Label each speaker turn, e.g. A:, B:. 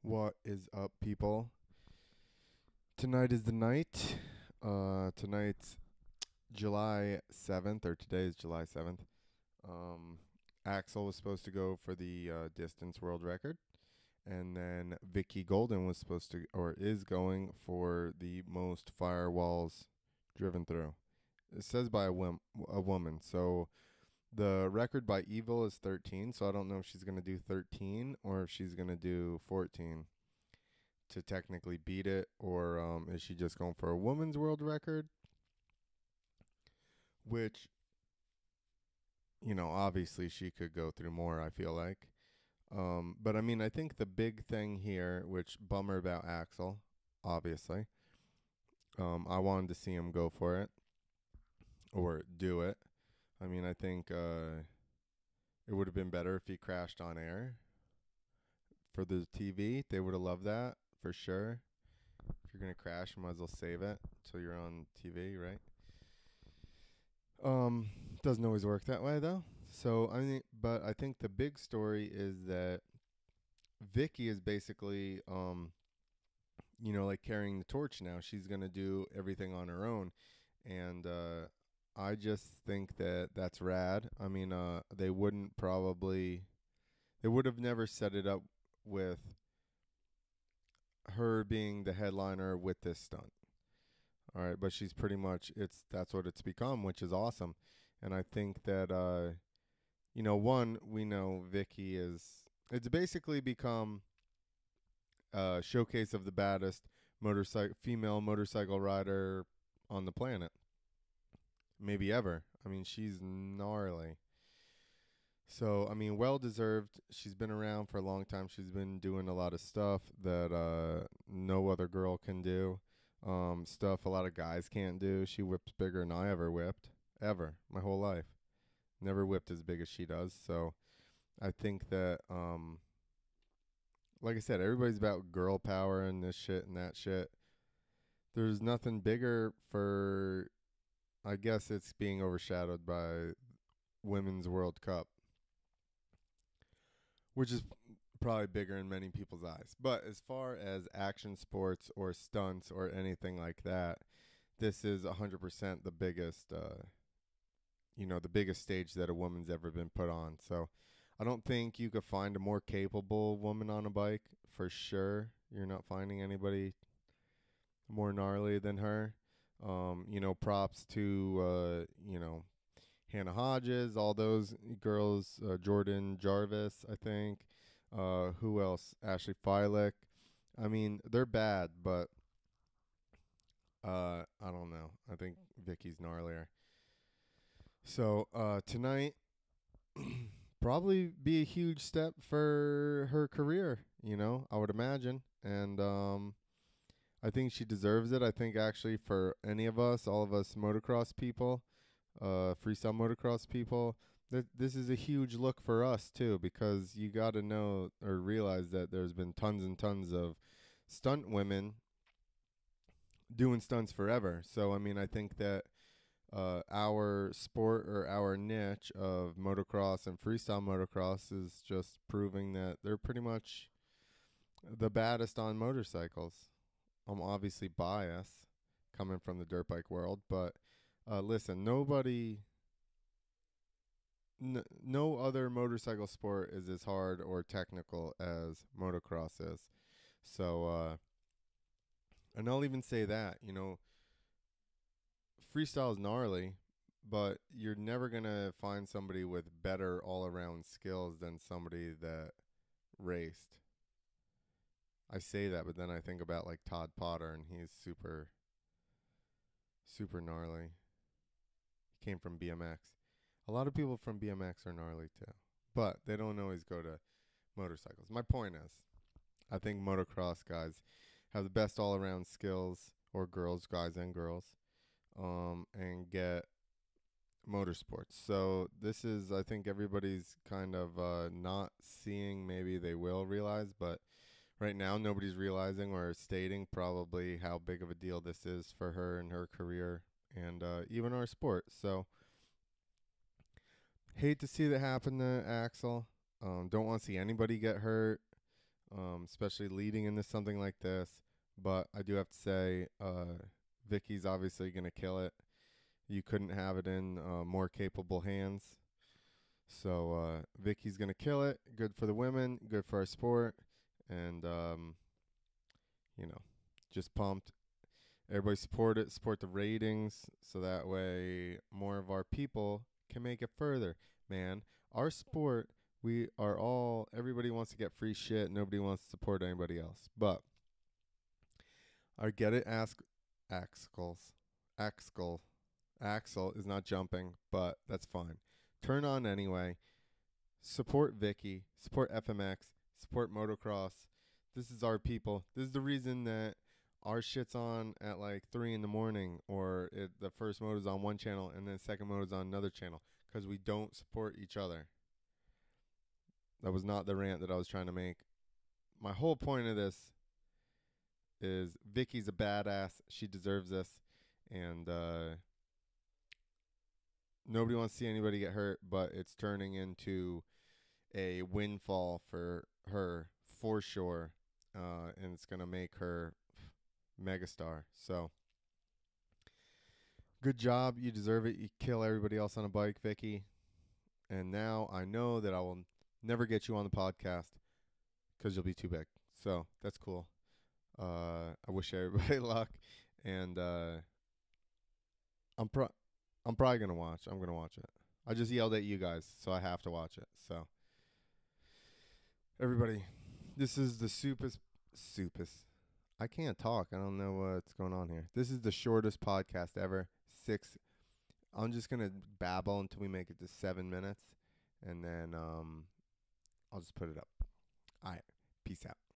A: What is up, people? Tonight is the night. Tonight's July 7th, or today is July 7th. Um, Axel was supposed to go for the distance world record, and then Vicki Golden was supposed to, or is going for the most firewalls driven through. It says by a woman. So the record by Evil is 13, so I don't know if she's going to do 13 or if she's going to do 14 to technically beat it, or is she just going for a woman's world record? Which, obviously she could go through more, I feel like. But I mean, I think the big thing here, which bummer about Axel, obviously, I wanted to see him go for it or do it. I mean, I think it would have been better if he crashed on air for the TV. They would have loved that for sure. If you're gonna crash, you might as well save it till you're on TV, right? Doesn't always work that way though. So I mean, but I think the big story is that Vicky is basically, like carrying the torch now. She's gonna do everything on her own, and I just think that that's rad. I mean, they would have never set it up with her being the headliner with this stunt. All right, but she's pretty much that's what it's become, which is awesome. And I think that one, we know Vicky is it's basically become a showcase of the baddest motorcycle female motorcycle rider on the planet. Maybe ever. I mean, she's gnarly. So, I mean, well deserved. She's been around for a long time. She's been doing a lot of stuff that no other girl can do. Stuff a lot of guys can't do. She whips bigger than I ever whipped. Ever. My whole life. Never whipped as big as she does. So I think that, like I said, everybody's about girl power and this shit and that shit. There's nothing bigger for, I guess it's being overshadowed by Women's World Cup, which is probably bigger in many people's eyes. But as far as action sports or stunts or anything like that, this is 100% the biggest, the biggest stage that a woman's ever been put on. So I don't think you could find a more capable woman on a bike for sure. You're not finding anybody more gnarly than her. Props to, Hannah Hodges, all those girls, Jordan Jarvis, I think. Who else? Ashley Filick. I mean, they're bad, but I don't know. I think Vicky's gnarlier. So tonight probably be a huge step for her career. I would imagine, and I think she deserves it. I think actually for any of us, all of us motocross people, freestyle motocross people, this is a huge look for us too, because you got to know or realize that there's been tons and tons of stunt women doing stunts forever. So I mean, I think that our sport or our niche of motocross and freestyle motocross is just proving that they're pretty much the baddest on motorcycles. I'm obviously biased coming from the dirt bike world, but listen, no other motorcycle sport is as hard or technical as motocross is. So, and I'll even say that, freestyle is gnarly, but you're never going to find somebody with better all around skills than somebody that raced. I say that, but then I think about like Todd Potter, and he's super, super gnarly. He came from BMX. A lot of people from BMX are gnarly too, but they don't always go to motorcycles. My point is, I think motocross guys have the best all around skills, or girls, guys and girls, and get motorsports. So this is, I think everybody's kind of not seeing, maybe they will realize, but right now nobody's realizing or stating probably how big of a deal this is for her and her career, and even our sport. So hate to see that happen to Axel. Don't want to see anybody get hurt. especially leading into something like this. But I do have to say, Vicky's obviously going to kill it. You couldn't have it in more capable hands. So Vicky's going to kill it. Good for the women, good for our sport. And, just pumped. Everybody support it, support the ratings, so that way more of our people can make it further. Man, our sport, everybody wants to get free shit. Nobody wants to support anybody else. But our Axel is not jumping, but that's fine. Turn on anyway. Support Vicky, support FMX, support motocross. This is our people. This is the reason that our shit's on at like 3 in the morning, or the first moto's on one channel and then second moto's on another channel, because we don't support each other. That was not the rant that I was trying to make. My whole point of this is Vicky's a badass. She deserves this. And nobody wants to see anybody get hurt, but it's turning into a windfall for her for sure. And it's going to make her megastar. So good job. You deserve it. You kill everybody else on a bike, Vicky. And now I know that I will never get you on the podcast because you'll be too big. So that's cool. I wish everybody luck. And I'm probably going to watch. I'm going to watch it. I just yelled at you guys, so I have to watch it. So everybody, this is the soupest. I can't talk. I don't know what's going on here. This is the shortest podcast ever. I'm just going to babble until we make it to 7 minutes. And then I'll just put it up.